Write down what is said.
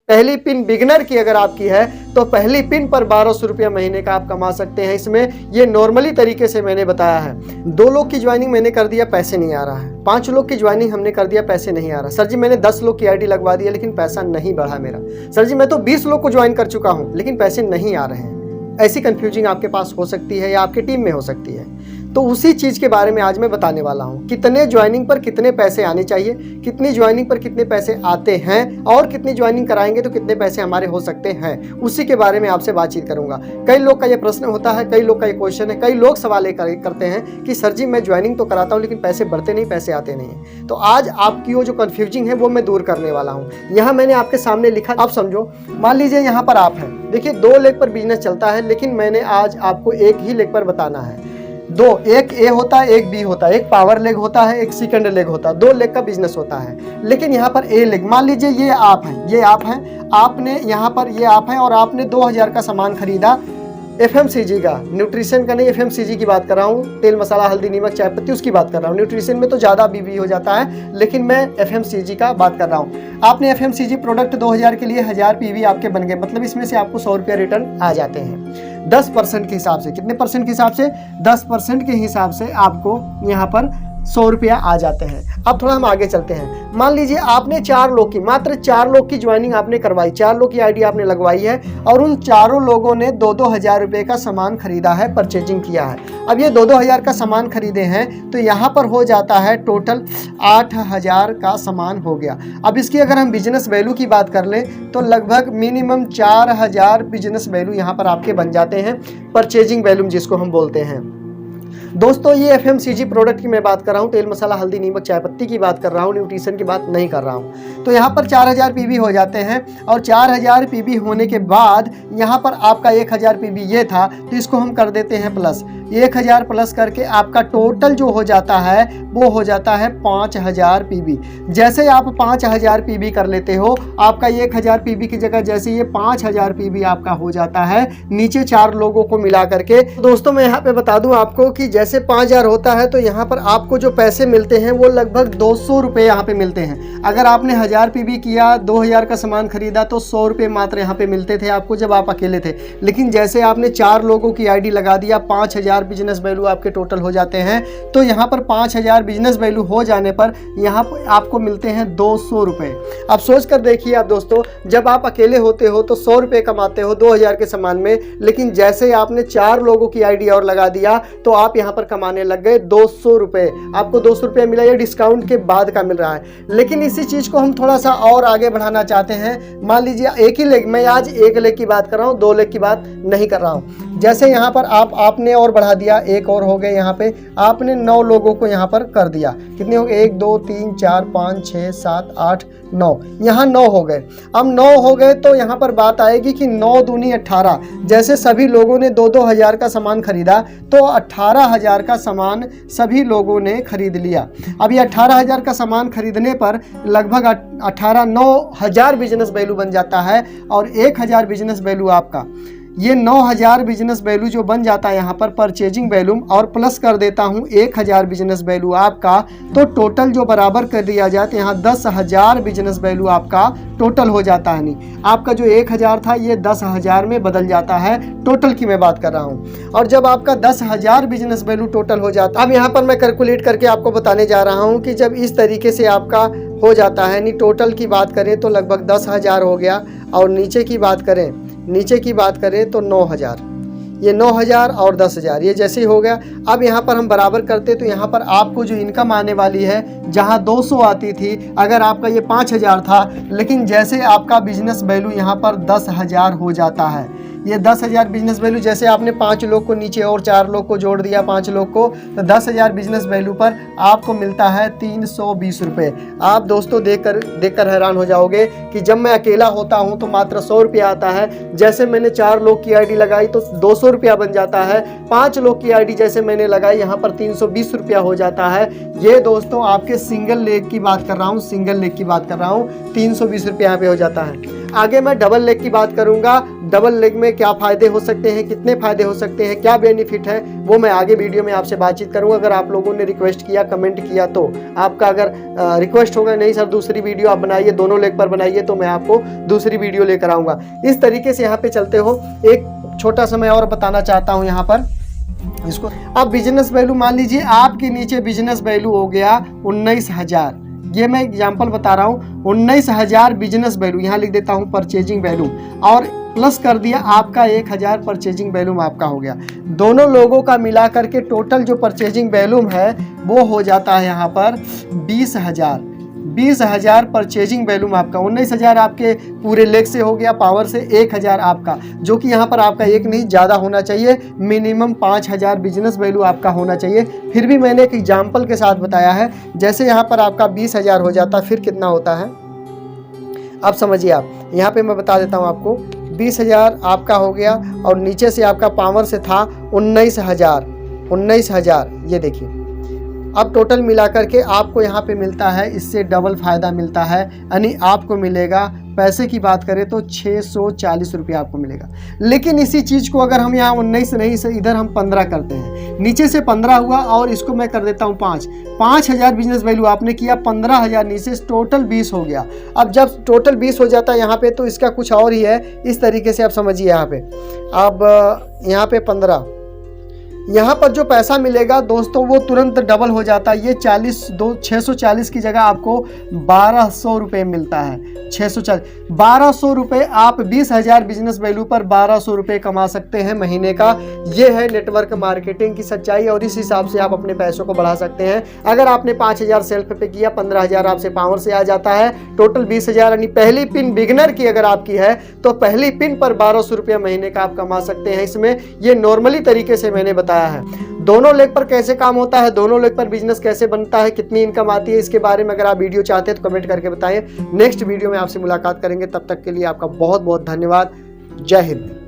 पहली pin beginner की अगर आपकी है तो पहली पिन पर 1200 रुपया महीने का आप कमा सकते हैं। इसमें ये नॉर्मली तरीके से मैंने बताया है। 2 लोग की ज्वाइनिंग मैंने कर दिया, पैसे नहीं आ रहा है। 5 लोग की ज्वाइनिंग हमने कर दिया, पैसे नहीं आ रहा। सर जी मैंने 10 लोग की आईडी लगवा दिया लेकिन पैसा नहीं बढ़ा मेरा। सर जी मैं तो 20 लोग को ज्वाइन कर चुका हूँ लेकिन पैसे नहीं आ रहे हैं। ऐसी कंफ्यूजिंग आपके पास हो सकती है या आपकी टीम में हो सकती है। तो उसी चीज़ के बारे में आज मैं बताने वाला हूँ। कितने ज्वाइनिंग पर कितने पैसे आने चाहिए, कितनी ज्वाइनिंग पर कितने पैसे आते हैं और कितनी ज्वाइनिंग कराएंगे तो कितने पैसे हमारे हो सकते हैं, उसी के बारे में आपसे बातचीत करूंगा। कई लोग का ये प्रश्न होता है, कई लोग का ये क्वेश्चन है, कई लोग सवाल करते हैं कि सर जी मैं ज्वाइनिंग तो कराता हूँ लेकिन पैसे बढ़ते नहीं, पैसे आते नहीं हैं। तो आज आपकी वो जो कन्फ्यूजिंग है वो मैं दूर करने वाला हूँ। यहाँ मैंने आपके सामने लिखा, आप समझो। मान लीजिए यहाँ पर आप हैं, देखिए 2 लेग पर बिजनेस चलता है लेकिन मैंने आज आपको एक ही लेग पर बताना है। 2, एक ए होता है, एक बी होता है, एक पावर लेग होता है, एक सेकंड लेग होता है। 2 लेग का बिजनेस होता है लेकिन यहाँ पर ए लेग, मान लीजिए ये आप हैं, ये आप हैं, आपने यहाँ पर ये आप हैं और आपने 2000 का सामान खरीदा एफएमसीजी का, न्यूट्रिशन का नहीं, एफएमसीजी की बात कर रहा हूँ। तेल मसाला हल्दी नमक चाय पत्ती उसकी बात कर रहा हूँ। न्यूट्रिशन में तो ज़्यादा बीबी हो जाता है लेकिन मैं एफएमसीजी का बात कर रहा हूँ। आपने एफएमसीजी प्रोडक्ट 2000 के लिए 1000 पीवी आपके बन गए, मतलब इसमें से आपको 100 रुपया रिटर्न आ जाते हैं 10% के हिसाब से। कितने परसेंट के हिसाब से? 10% के हिसाब से आपको यहाँ पर 100 रुपया आ जाते हैं। अब थोड़ा हम आगे चलते हैं। मान लीजिए आपने 4 लोग की, मात्र 4 लोग की ज्वाइनिंग आपने करवाई, 4 लोग की आईडी आपने लगवाई है और उन चारों लोगों ने 2-2 हज़ार रुपये का सामान खरीदा है, परचेजिंग किया है। अब ये 2-2 हज़ार का सामान खरीदे हैं तो यहाँ पर हो जाता है टोटल 8,000 का सामान हो गया। अब इसकी अगर हम बिजनेस वैल्यू की बात कर लें तो लगभग मिनिमम 4,000 बिजनेस वैल्यू यहाँ पर आपके बन जाते हैं, परचेजिंग वैल्यू जिसको हम बोलते हैं। दोस्तों ये एफएमसीजी प्रोडक्ट की मैं बात कर रहा हूँ, तेल मसाला हल्दी नमक चाय पत्ती की बात कर रहा हूँ, न्यूट्रिशन की बात नहीं कर रहा हूँ। तो यहाँ पर 4000 पीवी हो जाते हैं और 4000 पीवी होने के बाद यहाँ पर आपका 1000 पीवी ये था तो इसको हम कर देते हैं प्लस। 1000 प्लस करके आपका टोटल जो हो जाता है वो हो जाता है 5000 पीवी। जैसे आप 5000 पीवी कर लेते हो, आपका 1000 पीवी की जगह जैसे ये 5000 पीवी आपका हो जाता है नीचे 4 लोगों को मिला करके। दोस्तों मैं यहाँ पे बता दूं आपको कि जैसे 5000 होता है तो यहाँ पर आपको जो पैसे मिलते हैं वो लगभग 200 रुपये यहाँ पे मिलते हैं। अगर आपने 1000 पीवी किया, 2000 का सामान खरीदा तो 100 रुपये मात्र यहाँ पे मिलते थे आपको जब आप अकेले थे। लेकिन जैसे आपने 4 लोगों की आईडी लगा दिया, 5000 बिजनेस वैल्यू आपके टोटल हो जाते हैं। तो यहाँ पर 5000 बिजनेस वैल्यू हो जाने पर यहाँ पर आपको मिलते हैं 200 रुपये। अब सोच कर देखिए आप दोस्तों, जब आप अकेले होते हो तो 100 रुपये कमाते हो 2000 के सामान में, लेकिन जैसे आपने 4 लोगों की आईडी और लगा दिया तो आप यहाँ पर कमाने लग गए 200 रुपये। आपको 200 रुपये मिला, ये डिस्काउंट के बाद का मिल रहा है। लेकिन इसी चीज़ को हम थोड़ा सा और आगे बढ़ाना चाहते हैं। मान लीजिए एक ही लेग, मैं आज एक लेग की बात कर रहा हूँ, 2 लेग की बात नहीं कर रहा हूँ। जैसे यहाँ पर आपने और बढ़ा दिया, एक और हो गए, यहाँ पे आपने 9 लोगों को यहाँ पर कर दिया। कितने हो गए? 1 2 3 4 5 6 7 8 9, यहाँ 9 हो गए। अब 9 हो गए तो यहाँ पर बात आएगी कि 9 दूनी 18। जैसे सभी लोगों ने 2-2 हज़ार का सामान खरीदा तो 18,000 का सामान सभी लोगों ने खरीद लिया। अब ये 18,000 का सामान खरीदने पर लगभग 9,000 बिजनेस वैल्यू बन जाता है और 1000 बिजनेस वैल्यू आपका, ये 9,000 बिजनेस वैल्यू जो बन जाता है यहाँ पर परचेजिंग वैल्यू, और प्लस कर देता हूँ 1000 बिजनेस वैल्यू आपका, तो टोटल जो बराबर कर दिया जाए तो यहाँ 10,000 बिजनेस वैल्यू आपका टोटल हो जाता है। नहीं, आपका जो 1000 था ये 10,000 में बदल जाता है। टोटल की मैं बात कर रहा हूँ। और जब आपका 10,000 बिजनेस वैल्यू टोटल हो जाता है, अब यहाँ पर मैं कैलकुलेट करके आपको बताने जा रहा हूँ कि जब इस तरीके से आपका हो जाता है, नहीं टोटल की बात करें तो लगभग 10,000 हो गया और नीचे की बात करें तो 9,000, ये 9,000 और 10,000 ये जैसे ही हो गया। अब यहाँ पर हम बराबर करते तो यहाँ पर आपको जो इनकम आने वाली है, जहाँ 200 आती थी, अगर आपका ये 5,000 था, लेकिन जैसे आपका बिजनेस वैल्यू यहाँ पर 10,000 हो जाता है, ये 10,000 बिजनेस वैल्यू, जैसे आपने 5 लोग को नीचे और 4 लोग को जोड़ दिया, 5 लोग को, तो 10,000 बिजनेस वैल्यू पर आपको मिलता है 320 रुपये। आप दोस्तों देखकर हैरान हो जाओगे कि जब मैं अकेला होता हूं तो मात्र 100 रुपया आता है। जैसे मैंने 4 लोग की आईडी लगाई तो 200 रुपया बन जाता है। 5 लोग की आईडी जैसे मैंने लगाई, यहाँ पर 320 रुपया हो जाता है। ये दोस्तों आपके सिंगल लेग की बात कर रहा हूँ, 320 रुपया यहाँ पे हो जाता है। आगे मैं डबल लेग की बात करूंगा। डबल लेग में क्या फ़ायदे हो सकते हैं, कितने फ़ायदे हो सकते हैं, क्या बेनिफिट है, वो मैं आगे वीडियो में आपसे बातचीत करूँगा। अगर आप लोगों ने रिक्वेस्ट किया, कमेंट किया, तो आपका अगर रिक्वेस्ट होगा नहीं सर दूसरी वीडियो आप बनाइए, दोनों लेग पर बनाइए, तो मैं आपको दूसरी वीडियो लेकर आऊँगा। इस तरीके से यहाँ पे चलते हो। एक छोटा सा मैं और बताना चाहता हूँ यहाँ पर इसको। अब बिजनेस वैल्यू मान लीजिए आपके नीचे बिजनेस वैल्यू हो गया 19,000, ये मैं एग्जांपल बता रहा हूँ। 19,000 बिजनेस वैल्यू, यहाँ लिख देता हूँ परचेजिंग वैल्यू, और प्लस कर दिया आपका 1,000 परचेजिंग वैल्यूम आपका हो गया। दोनों लोगों का मिला करके टोटल जो परचेजिंग वैल्यूम है वो हो जाता है यहाँ पर 20,000। 20,000 परचेजिंग वैल्यूम आपका, 19,000 आपके पूरे लेग से हो गया, पावर से 1,000 आपका, जो कि यहाँ पर आपका एक नहीं ज़्यादा होना चाहिए, मिनिमम 5,000 बिजनेस वैल्यू आपका होना चाहिए। फिर भी मैंने एक एग्जाम्पल के साथ बताया है। जैसे यहाँ पर आपका 20,000 हो जाता, फिर कितना होता है अब समझिए आप। यहाँ पे मैं बता देता हूँ आपको। 20,000 आपका हो गया और नीचे से आपका पावर से था 19,000, ये देखिए। अब टोटल मिला करके आपको यहाँ पे मिलता है, इससे डबल फ़ायदा मिलता है, यानी आपको मिलेगा, पैसे की बात करें तो 640 रुपये आपको मिलेगा। लेकिन इसी चीज़ को अगर हम यहाँ 19 नहीं से इधर हम 15 करते हैं, नीचे से 15 हुआ और इसको मैं कर देता हूँ 5,000 बिजनेस वैल्यू आपने किया, 15,000 नीचे टोटल 20 हो गया। अब जब टोटल 20 हो जाता है यहाँ पे, तो इसका कुछ और ही है। इस तरीके से आप समझिए यहाँ पे। अब यहाँ पे 15, यहाँ पर जो पैसा मिलेगा दोस्तों वो तुरंत डबल हो जाता है। ये 640 की जगह आपको 1,200 रुपये मिलता है। 1,200 रुपये आप 20,000 बिजनेस वैल्यू पर 1,200 रुपये कमा सकते हैं महीने का। ये है नेटवर्क मार्केटिंग की सच्चाई, और इस हिसाब से आप अपने पैसों को बढ़ा सकते हैं। अगर आपने 5,000 सेल्फ पे किया, 15,000 आपसे पावर से आ जाता है, टोटल 20,000, यानी पहली पिन बिगनर की अगर आपकी है तो पहली पिन पर 1,200 रुपये महीने का आप कमा सकते हैं। इसमें ये नॉर्मली तरीके से मैंने बताया है। दोनों लेग पर कैसे काम होता है, दोनों लेग पर बिजनेस कैसे बनता है, कितनी इनकम आती है, इसके बारे में अगर आप वीडियो चाहते हैं तो कमेंट करके बताएं। नेक्स्ट वीडियो में आपसे मुलाकात करेंगे, तब तक के लिए आपका बहुत बहुत धन्यवाद। जय हिंद।